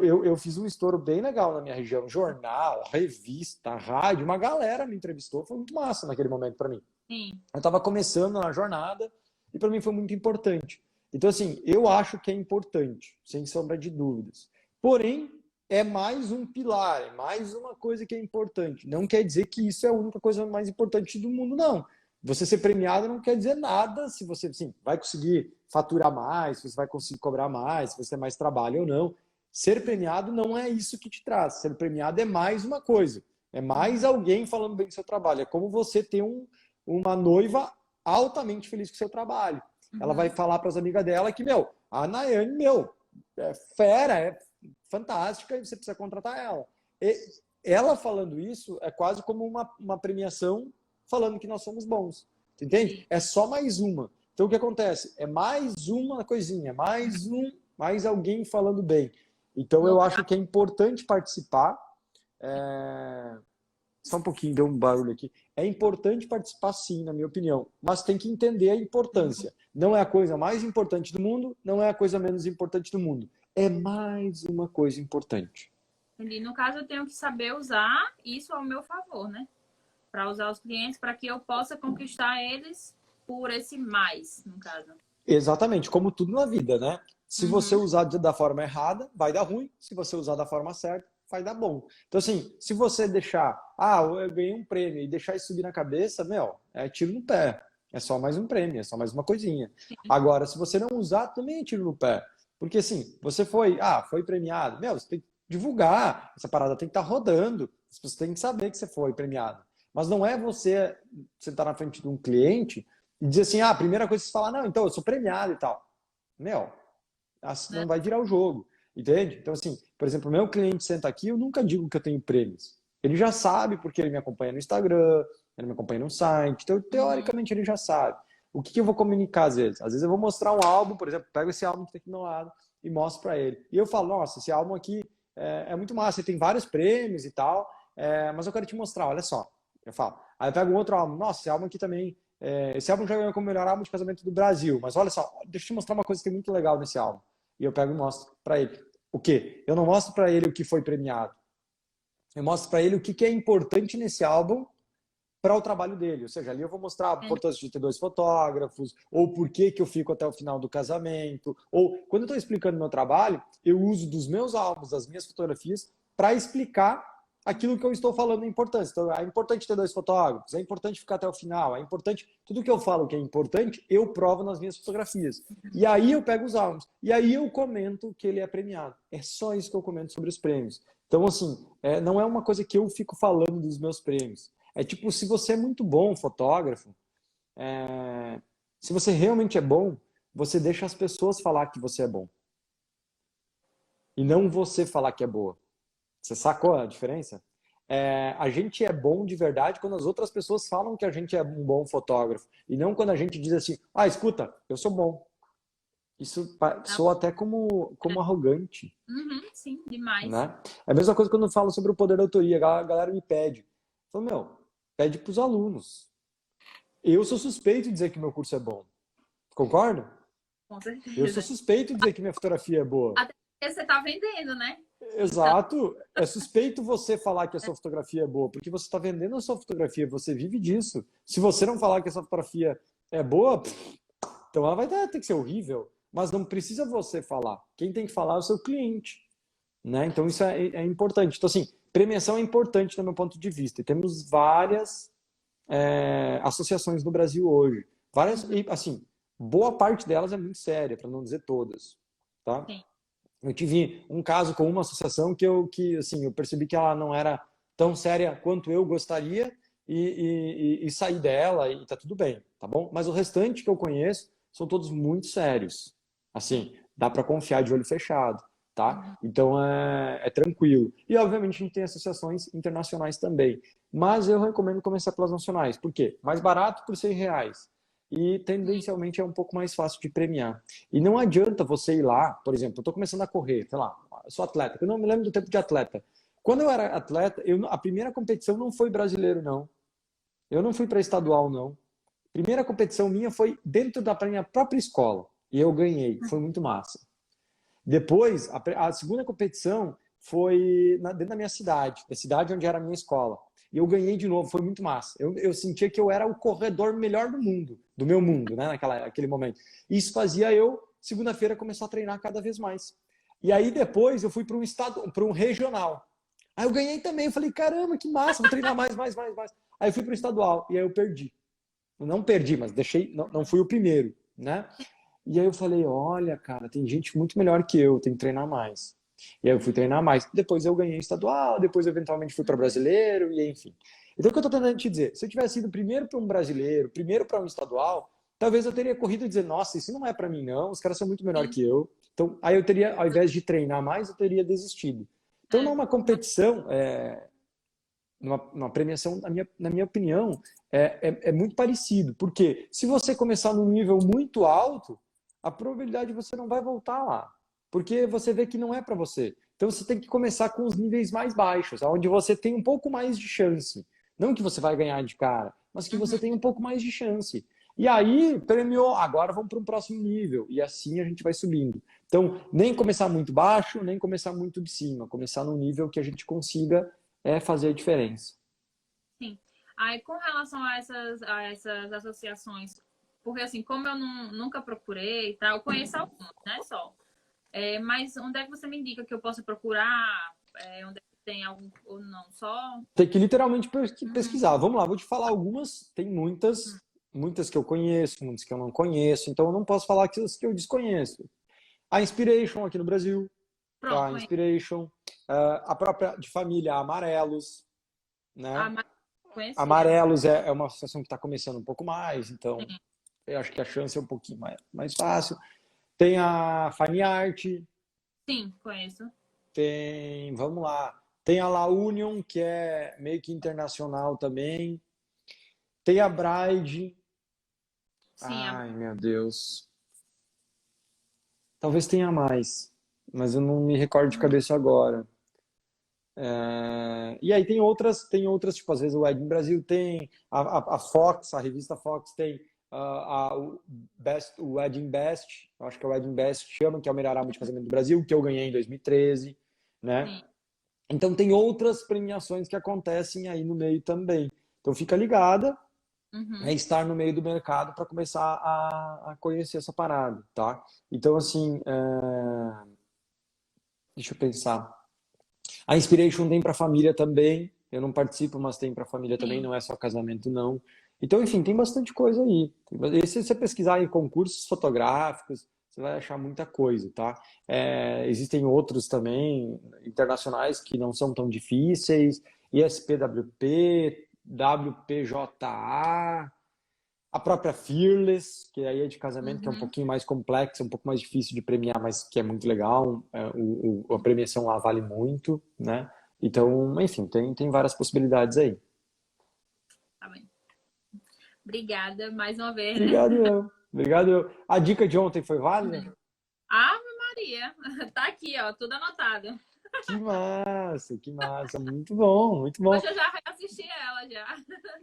S1: eu fiz um estouro bem legal na minha região, jornal, revista, rádio, uma galera me entrevistou, foi muito massa naquele momento para mim.
S3: Sim.
S1: Eu estava começando na jornada e para mim foi muito importante. Então, assim, eu acho que é importante, sem sombra de dúvidas. Porém, é mais um pilar, é mais uma coisa que é importante. Não quer dizer que isso é a única coisa mais importante do mundo, não. Você ser premiado não quer dizer nada se você vai conseguir faturar mais, se você vai conseguir cobrar mais, se você tem mais trabalho ou não. Ser premiado não é isso que te traz. Ser premiado é mais uma coisa. É mais alguém falando bem do seu trabalho. É como você ter uma noiva altamente feliz com o seu trabalho. Ela vai falar para as amigas dela que, a Nayane, é fera, é fantástica e você precisa contratar ela. E ela falando isso é quase como uma premiação falando que nós somos bons. Entende? É só mais uma. Então o que acontece? É mais uma coisinha, mais alguém falando bem. Então eu acho que é importante participar. Só um pouquinho, deu um barulho aqui. É importante participar, sim, na minha opinião, mas tem que entender a importância. Não é a coisa mais importante do mundo, não é a coisa menos importante do mundo. É mais uma coisa importante.
S3: Entendi. No caso, eu tenho que saber usar isso ao meu favor, né? Para usar os clientes, para que eu possa conquistar eles por esse mais, no caso.
S1: Exatamente, como tudo na vida, né? Se você usar da forma errada, vai dar ruim. Se você usar da forma certa, vai dar bom. Então, assim, se você deixar, eu ganhei um prêmio e deixar isso subir na cabeça, é tiro no pé. É só mais um prêmio, é só mais uma coisinha. Agora, se você não usar, também é tiro no pé. Porque, assim, você foi premiado. Você tem que divulgar. Essa parada tem que estar rodando. As pessoas têm que saber que você foi premiado. Mas não é você sentar na frente de um cliente e dizer assim, a primeira coisa que você fala, não, então eu sou premiado e tal. Meu, assim não vai virar o jogo, entende? Então, assim, por exemplo, o meu cliente senta aqui, eu nunca digo que eu tenho prêmios. Ele já sabe porque ele me acompanha no Instagram, ele me acompanha no site, então, teoricamente, ele já sabe. O que eu vou comunicar às vezes? Às vezes eu vou mostrar um álbum, por exemplo, pego esse álbum que está aqui do meu lado e mostro para ele. E eu falo, nossa, esse álbum aqui é muito massa, ele tem vários prêmios e tal, mas eu quero te mostrar, olha só. Eu falo. Aí eu pego um outro álbum, nossa, esse álbum aqui também, esse álbum já ganhou como melhor álbum de casamento do Brasil, mas olha só, deixa eu te mostrar uma coisa que é muito legal nesse álbum. E eu pego e mostro para ele. O quê? Eu não mostro para ele o que foi premiado. Eu mostro para ele o que é importante nesse álbum para o trabalho dele. Ou seja, ali eu vou mostrar a importância de ter 2 fotógrafos, ou por que eu fico até o final do casamento, ou quando eu estou explicando meu trabalho, eu uso dos meus álbuns, das minhas fotografias, para explicar aquilo que eu estou falando é importante. Então, é importante ter 2 fotógrafos, é importante ficar até o final, é importante... Tudo que eu falo que é importante, eu provo nas minhas fotografias. E aí eu pego os álbuns. E aí eu comento que ele é premiado. É só isso que eu comento sobre os prêmios. Então, assim, não é uma coisa que eu fico falando dos meus prêmios. É tipo, se você é muito bom fotógrafo, se você realmente é bom, você deixa as pessoas falar que você é bom. E não você falar que é boa. Você sacou a diferença? A gente é bom de verdade quando as outras pessoas falam que a gente é um bom fotógrafo. E não quando a gente diz assim, escuta, eu sou bom. Isso soa até como arrogante.
S3: Sim, demais.
S1: Né? É a mesma coisa quando eu falo sobre o poder da autoria. A galera me pede. Eu falo, pede para os alunos. Eu sou suspeito de dizer que meu curso é bom. Concorda?
S3: Com certeza.
S1: Eu sou suspeito de dizer que minha fotografia é boa.
S3: Até porque você está vendendo, né?
S1: Exato. É suspeito você falar que a sua fotografia é boa, porque você está vendendo a sua fotografia, você vive disso. Se você não falar que a sua fotografia é boa, então ela vai ter que ser horrível. Mas não precisa você falar. Quem tem que falar é o seu cliente. Né? Então isso é importante. Então, assim, premiação é importante do meu ponto de vista. E temos várias associações no Brasil hoje. Várias, e assim, boa parte delas é muito séria, para não dizer todas. Tá?
S3: Sim.
S1: Eu tive um caso com uma associação que eu percebi que ela não era tão séria quanto eu gostaria e saí dela e tá tudo bem, tá bom? Mas o restante que eu conheço são todos muito sérios. Assim, dá para confiar de olho fechado, tá? Então é tranquilo. E obviamente a gente tem associações internacionais também. Mas eu recomendo começar pelas nacionais. Por quê? Mais barato por R$ 100. E tendencialmente é um pouco mais fácil de premiar. E não adianta você ir lá, por exemplo, eu estou começando a correr, sei lá, eu sou atleta, eu não me lembro do tempo de atleta. Quando eu era atleta, a primeira competição não foi brasileiro, não. Eu não fui para estadual, não. A primeira competição minha foi dentro da minha própria escola. E eu ganhei, foi muito massa. Depois, a segunda competição foi dentro da minha cidade, da cidade onde era a minha escola. E eu ganhei de novo, foi muito massa. Eu sentia que eu era o corredor melhor do mundo, do meu mundo, né, naquele momento. E isso fazia eu, segunda-feira, começar a treinar cada vez mais. E aí depois eu fui para um regional. Aí eu ganhei também, eu falei, caramba, que massa, vou treinar mais. Aí eu fui para o estadual, e aí eu perdi. Eu não perdi, mas não fui o primeiro, né? E aí eu falei, olha, cara, tem gente muito melhor que eu, tem que treinar mais. E aí eu fui treinar mais. Depois eu ganhei estadual, depois eventualmente fui para brasileiro, e enfim. Então o que eu estou tentando te dizer? Se eu tivesse ido primeiro para um brasileiro, primeiro para um estadual, talvez eu teria corrido e dizer, nossa, isso não é para mim não, os caras são muito melhor que eu. Então aí eu teria, ao invés de treinar mais, eu teria desistido. Então numa competição, numa premiação, na minha opinião, é muito parecido. Porque se você começar num nível muito alto, a probabilidade de você não vai voltar lá. Porque você vê que não é para você. Então você tem que começar com os níveis mais baixos, onde você tem um pouco mais de chance. Não que você vai ganhar de cara, mas que você tem um pouco mais de chance. E aí, premiou, agora vamos para um próximo nível. E assim a gente vai subindo. Então, nem começar muito baixo, nem começar muito de cima. Começar no nível que a gente consiga fazer a diferença.
S3: Sim. Aí, com relação a essas associações, porque assim, como eu nunca procurei, tá? Eu conheço algumas, né, só. Mas onde é que você me indica que eu possa procurar? Onde é que tem algum ou não? Só?
S1: Tem que literalmente pesquisar. Vamos lá, vou te falar algumas. Tem muitas que eu conheço, muitas que eu não conheço. Então eu não posso falar que eu desconheço. A Inspiration aqui no Brasil.
S3: Pronto,
S1: A Inspiration. A própria de família Amarelos. Né?
S3: Conheci.
S1: Amarelos é uma associação que está começando um pouco mais, então eu acho que a chance é um pouquinho mais fácil. Tem a Fine Art,
S3: Sim, conheço.
S1: tem, vamos lá, tem a La Union, que é meio que internacional também. Tem a Bride.
S3: Sim,
S1: Ai, meu Deus. Talvez tenha mais, mas eu não me recordo de cabeça agora. E aí tem outras, tipo, às vezes o Wedding Brasil tem, a Fox, a revista Fox tem o Wedding Best, eu acho que é o Wedding Best chama, que é o melhor álbum de casamento do Brasil, que eu ganhei em 2013, né?
S3: sim.
S1: Então tem outras premiações que acontecem aí no meio também. Então fica ligada, é
S3: Uhum.
S1: estar no meio do mercado para começar a conhecer essa parada, tá? Então, assim, deixa eu pensar. A Inspiration tem para família também. Eu não participo, mas tem para família também,
S3: Sim.
S1: não é só casamento, não. Então, enfim, tem bastante coisa aí. E se você pesquisar em concursos fotográficos, você vai achar muita coisa, tá? Existem outros também, internacionais, que não são tão difíceis. ISPWP, WPJA, a própria Fearless, que aí é de casamento, que é um
S3: Uhum.
S1: pouquinho mais complexa, um pouco mais difícil de premiar, mas que é muito legal. A premiação lá vale muito, né? Então, enfim, tem várias possibilidades aí.
S3: Tá bem. Obrigada mais uma vez, né?
S1: Obrigado, eu. Obrigado, eu. A dica de ontem foi válida?
S3: Ave Maria. Tá aqui, ó, tudo anotado.
S1: Que massa, que massa. Muito bom, muito bom.
S3: Hoje eu já assisti ela já.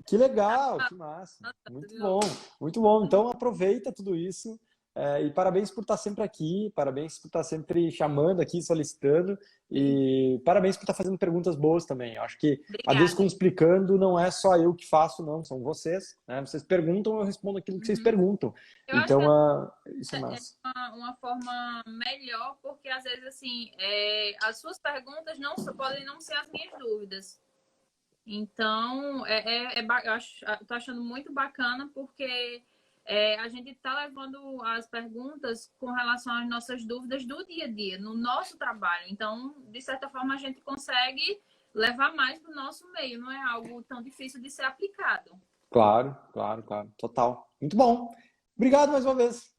S1: Que legal, que massa. Muito bom, muito bom. Então aproveita tudo isso. E parabéns por estar sempre aqui, parabéns por estar sempre chamando aqui, solicitando, e parabéns por estar fazendo perguntas boas também. Eu acho que a
S3: Obrigada.
S1: Descomplicando não é só eu que faço, não, são vocês, né? Vocês perguntam, eu respondo aquilo que vocês
S3: Uhum.
S1: perguntam.
S3: Eu acho que
S1: Então, isso é
S3: é
S1: massa.
S3: uma forma melhor, porque às vezes assim, as suas perguntas podem não ser as minhas dúvidas. Então, eu tô achando muito bacana porque a gente está levando as perguntas com relação às nossas dúvidas do dia a dia, no nosso trabalho. Então, de certa forma, a gente consegue levar mais para o nosso meio, não é algo tão difícil de ser aplicado.
S1: Claro, claro, claro, total. Muito bom. Obrigado mais uma vez.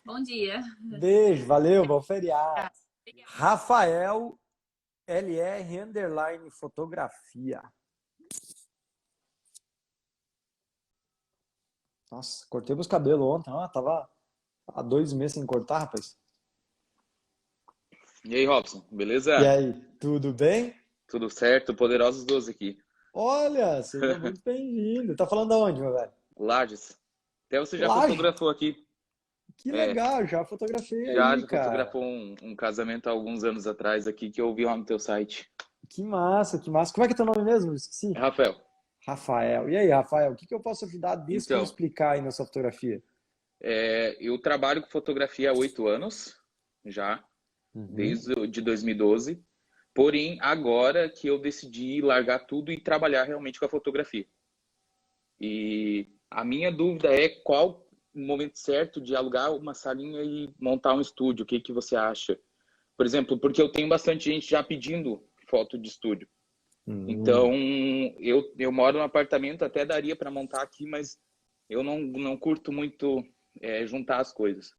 S3: Bom dia.
S1: Beijo, valeu, bom feriado.
S3: Obrigada.
S1: Rafael LR Fotografia. Nossa, cortei meus cabelos ontem. Tava há 2 meses sem cortar, rapaz.
S4: E aí, Robson,
S1: E
S4: beleza?
S1: aí, tudo bem?
S4: Tudo certo? Poderosos 12 aqui.
S1: Olha, seja muito bem-vindo. Tá falando aonde, meu velho?
S4: Lages. Até você já
S1: Laje.
S4: fotografou aqui.
S1: Que
S4: É,
S1: legal, já fotografei
S4: já,
S1: aí,
S4: já
S1: cara.
S4: fotografou um casamento há alguns anos atrás aqui que eu vi lá no teu site.
S1: Que massa, que massa. Como é que é teu nome mesmo? Esqueci.
S4: É, Rafael,
S1: Rafael. E aí, Rafael, o que eu posso ajudar
S4: então,
S1: explicar aí na sua fotografia?
S4: eu trabalho com fotografia há 8 anos, já,
S1: Uhum.
S4: desde de 2012. Porém, agora que eu decidi largar tudo e trabalhar realmente com a fotografia. E a minha dúvida é qual o momento certo de alugar uma salinha e montar um estúdio. O que que você acha? Por exemplo, porque eu tenho bastante gente já pedindo foto de estúdio.
S1: Hum,
S4: Então, eu moro num apartamento, até daria para montar aqui, mas eu não curto muito juntar as coisas.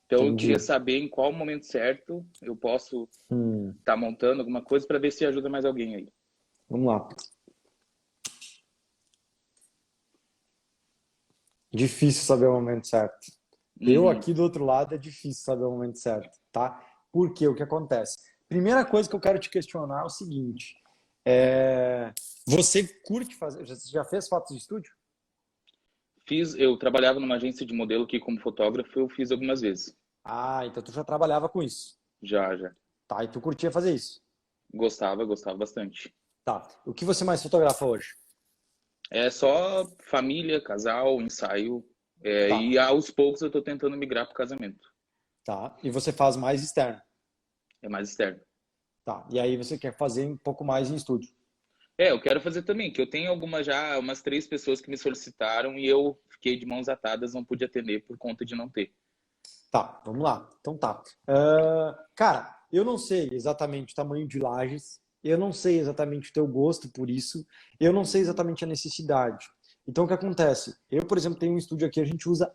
S4: Então, eu queria
S1: entendi.
S4: saber em qual momento certo eu posso
S1: Hum,
S4: estar montando alguma coisa para ver se ajuda mais alguém aí.
S1: vamos lá. Difícil saber o momento certo. Eu
S4: Uhum.
S1: aqui do outro lado é difícil saber o momento certo, tá? Porque o que acontece? Primeira coisa que eu quero te questionar é o seguinte: você curte fazer? Você já fez fotos de estúdio?
S4: Eu trabalhava numa agência de modelo aqui como fotógrafo, eu fiz algumas vezes.
S1: Então tu já trabalhava com isso,
S4: Já, já.
S1: tá? E tu curtia fazer isso,
S4: Gostava bastante.
S1: tá? O que você mais fotografa hoje?
S4: É só família, casal, ensaio.
S1: Tá,
S4: E aos poucos eu tô tentando migrar pro casamento.
S1: tá. E você faz mais externo,
S4: É mais externo.
S1: tá? E aí você quer fazer um pouco mais em estúdio,
S4: Eu quero fazer também, que eu tenho umas 3 pessoas que me solicitaram e eu fiquei de mãos atadas, não pude atender por conta de não ter.
S1: tá? Vamos lá. Então tá. Cara, eu não sei exatamente o tamanho de lajes. eu não sei exatamente o teu gosto por isso, eu não sei exatamente a necessidade. Então, o que acontece? Eu, por exemplo, tenho um estúdio aqui, a gente usa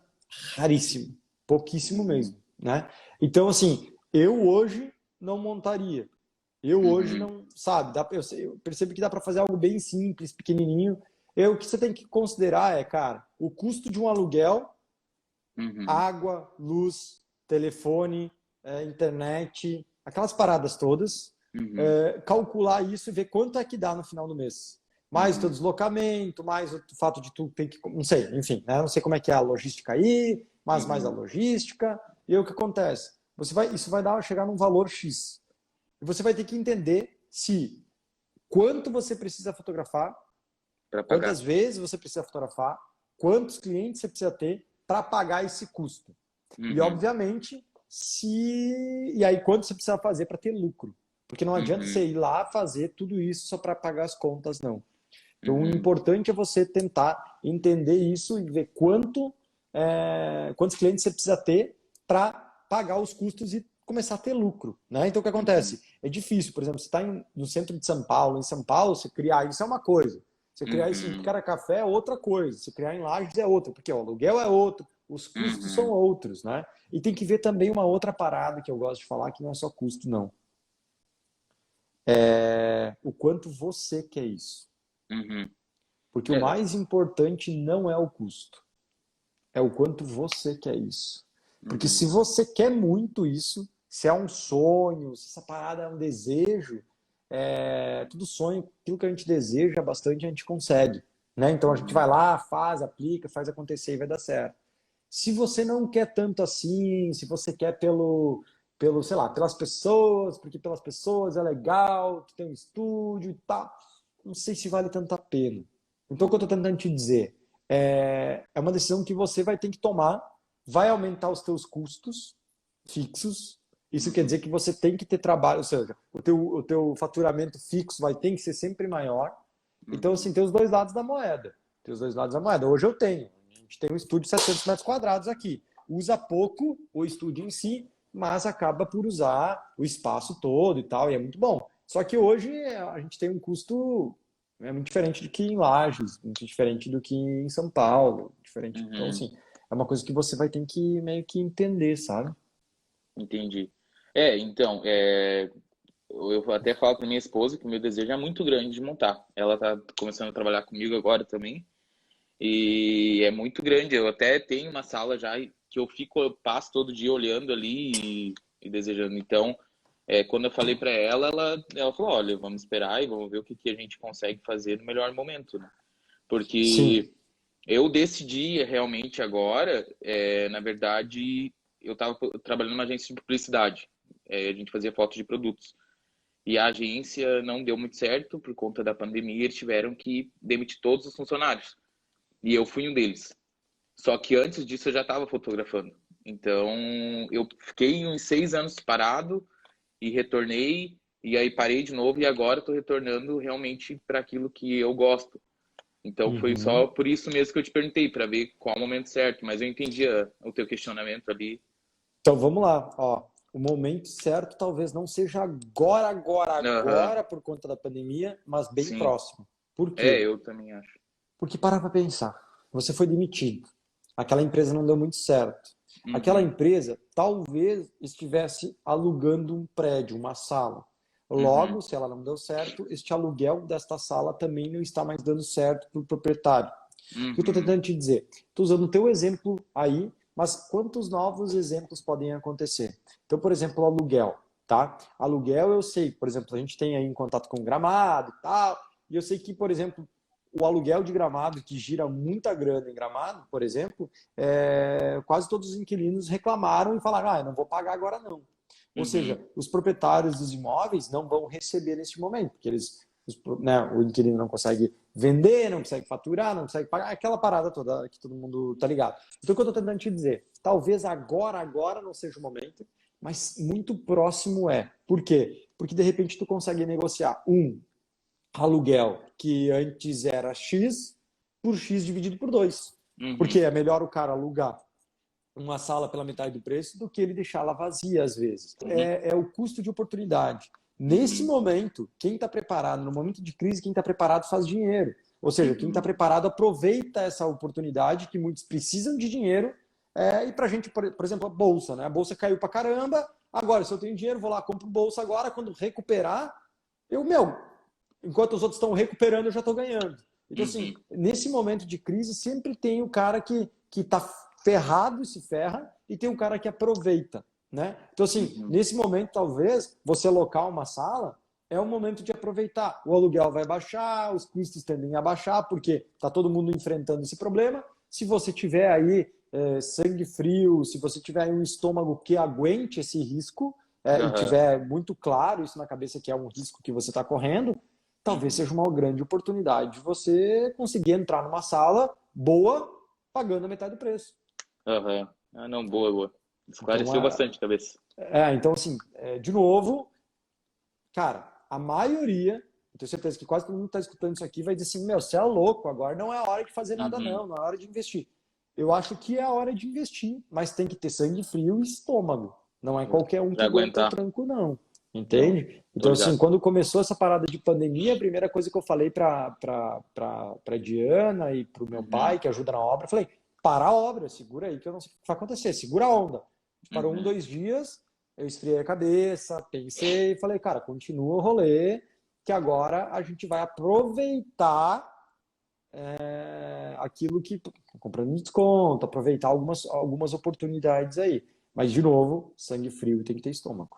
S1: raríssimo, pouquíssimo mesmo, né? Então, assim, eu hoje não montaria. Eu hoje não, sabe, eu percebo que dá para fazer algo bem simples, pequenininho. O que você tem que considerar é, cara, o custo de um aluguel, água, luz, telefone, internet, aquelas paradas todas, calcular isso e ver quanto é que dá no final do mês. Mais o teu deslocamento, mais o fato de tu ter que, não sei, enfim, né? Não sei como é que é a logística aí, mas mais a logística. E aí o que acontece? Isso vai chegar num valor X. E você vai ter que entender quanto você precisa fotografar, quantas vezes você precisa fotografar, quantos clientes você precisa ter para pagar esse custo. E, obviamente, e aí quanto você precisa fazer para ter lucro. Porque não adianta você ir lá fazer tudo isso só para pagar as contas, não. Então, o importante é você tentar entender isso e ver quantos clientes você precisa ter para pagar os custos e começar a ter lucro, né? Então, o que acontece? É difícil, por exemplo, você está no centro de São Paulo, em São Paulo, você criar isso é uma coisa. Você criar isso em Caracafé é outra coisa. Você criar em Lages é outra, porque o aluguel é outro, os custos são outros, né? E tem que ver também uma outra parada que eu gosto de falar, que não é só custo, não. O quanto você quer isso. Porque o mais importante não é o custo, é o quanto você quer isso. Porque se você quer muito isso, se é um sonho, se essa parada é um desejo, tudo sonho, aquilo que a gente deseja bastante, a gente consegue, né? Então a gente vai lá, faz, aplica, faz acontecer e vai dar certo. Se você não quer tanto assim, se você quer sei lá, pelas pessoas, porque pelas pessoas é legal, tu tem um estúdio e tal, não sei se vale tanto a pena. Então o que eu estou tentando te dizer é uma decisão que você vai ter que tomar, vai aumentar os teus custos fixos. Isso quer dizer que você tem que ter trabalho, ou seja, o teu faturamento fixo vai ter que ser sempre maior. Então, assim, tem os dois lados da moeda. Tem os dois lados da moeda. Hoje a gente tem um estúdio de 700 metros quadrados aqui. Usa pouco o estúdio em si, mas acaba por usar o espaço todo e tal, e é muito bom. Só que hoje a gente tem um custo muito diferente do que em Lages, muito diferente do que em São Paulo, diferente. Então, assim, é uma coisa que você vai ter que meio que entender, sabe?
S4: Entendi. Então, eu até falo para minha esposa que o meu desejo é muito grande de montar. Ela tá começando a trabalhar comigo agora também. E é muito grande. Eu até tenho uma sala já que eu passo todo dia olhando ali e desejando. Então, quando eu falei para ela, ela falou, olha, vamos esperar e vamos ver o que a gente consegue fazer no melhor momento, né? Porque
S1: Sim.
S4: eu decidi realmente agora, na verdade, eu estava trabalhando numa agência de publicidade. A gente fazia fotos de produtos. E a agência não deu muito certo por conta da pandemia. Eles tiveram que demitir todos os funcionários. E eu fui um deles. Só que antes disso eu já estava fotografando. Então, eu fiquei uns 6 anos parado e retornei. E aí parei de novo e agora estou retornando realmente para aquilo que eu gosto. Então, foi só por isso mesmo que eu te perguntei, para ver qual o momento certo. Mas eu entendi o teu questionamento ali.
S1: Então, vamos lá. Ó, o momento certo talvez não seja agora, por conta da pandemia, mas bem
S4: Sim.
S1: próximo. Por quê?
S4: Eu também acho.
S1: Porque para pensar, você foi demitido. Aquela empresa não deu muito certo. Aquela empresa talvez estivesse alugando um prédio, uma sala. Logo, se ela não deu certo, este aluguel desta sala também não está mais dando certo para o proprietário. O que eu estou tentando te dizer? Estou usando o teu exemplo aí, mas quantos novos exemplos podem acontecer? Então, por exemplo, aluguel, tá? Aluguel eu sei, por exemplo, a gente tem aí em contato com Gramado e tal, e eu sei que, por exemplo, o aluguel de Gramado, que gira muita grana em Gramado, por exemplo, quase todos os inquilinos reclamaram e falaram, eu não vou pagar agora não. Ou seja, os proprietários dos imóveis não vão receber neste momento, porque o inquilino não consegue vender, não consegue faturar, não consegue pagar, aquela parada toda que todo mundo tá ligado. Então, o que eu tô tentando te dizer, talvez agora não seja o momento, mas muito próximo é. Por quê? Porque, de repente, tu consegue negociar aluguel que antes era X por X dividido por 2. Porque é melhor o cara alugar uma sala pela metade do preço do que ele deixar ela vazia às vezes. É o custo de oportunidade. Nesse momento, quem está preparado, no momento de crise, quem está preparado faz dinheiro. Ou seja, quem está preparado aproveita essa oportunidade que muitos precisam de dinheiro. E para a gente, por exemplo, a bolsa, né? A bolsa caiu para caramba. Agora, se eu tenho dinheiro, vou lá, compro bolsa agora. Quando recuperar, enquanto os outros estão recuperando, eu já estou ganhando. Então, assim, nesse momento de crise, sempre tem o cara que está ferrado e se ferra, e tem o cara que aproveita, né? Então, assim, nesse momento, talvez, você alocar uma sala é o momento de aproveitar. O aluguel vai baixar, os custos tendem a baixar, porque está todo mundo enfrentando esse problema. Se você tiver aí sangue frio, se você tiver aí um estômago que aguente esse risco, e tiver muito claro isso na cabeça que é um risco que você está correndo, talvez seja uma grande oportunidade de você conseguir entrar numa sala boa, pagando a metade do preço.
S4: Ah, não, boa. Esclareceu bastante a cabeça.
S1: Então, assim, de novo, cara, a maioria, eu tenho certeza que quase todo mundo que está escutando isso aqui vai dizer assim, você é louco, agora não é a hora de fazer nada não é a hora de investir. Eu acho que é a hora de investir, mas tem que ter sangue frio e estômago. Não é qualquer um que aguenta o tranco, não. Entende? Então, assim, quando começou essa parada de pandemia, a primeira coisa que eu falei pra Diana e pro meu pai, que ajuda na obra, eu falei, para a obra, segura aí que eu não sei o que vai acontecer, segura a onda. A gente parou 2 dias, eu esfriei a cabeça, pensei, falei, cara, continua o rolê, que agora a gente vai aproveitar aquilo que comprando desconto, aproveitar algumas oportunidades aí. Mas, de novo, sangue frio tem que ter estômago.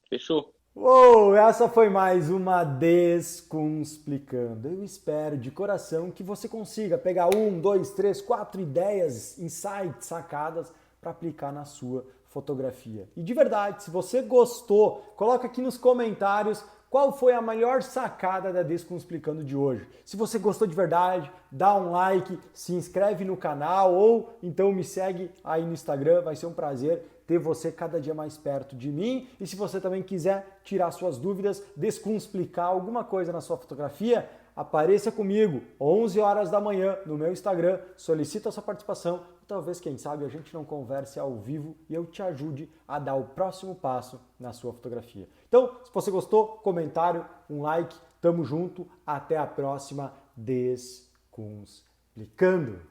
S4: Fechou.
S1: Uou, essa foi mais uma Descomplicando. Eu espero de coração que você consiga pegar 1, 2, 3, 4 ideias, insights, sacadas para aplicar na sua fotografia. E de verdade, se você gostou, coloca aqui nos comentários qual foi a maior sacada da Descomplicando de hoje. Se você gostou de verdade, dá um like, se inscreve no canal ou então me segue aí no Instagram, vai ser um prazer ter você cada dia mais perto de mim. E se você também quiser tirar suas dúvidas, descomplicar alguma coisa na sua fotografia, apareça comigo, 11 horas da manhã, no meu Instagram, solicita a sua participação e talvez, quem sabe, a gente não converse ao vivo e eu te ajude a dar o próximo passo na sua fotografia. Então, se você gostou, comentário, um like, tamo junto, até a próxima Descomplicando.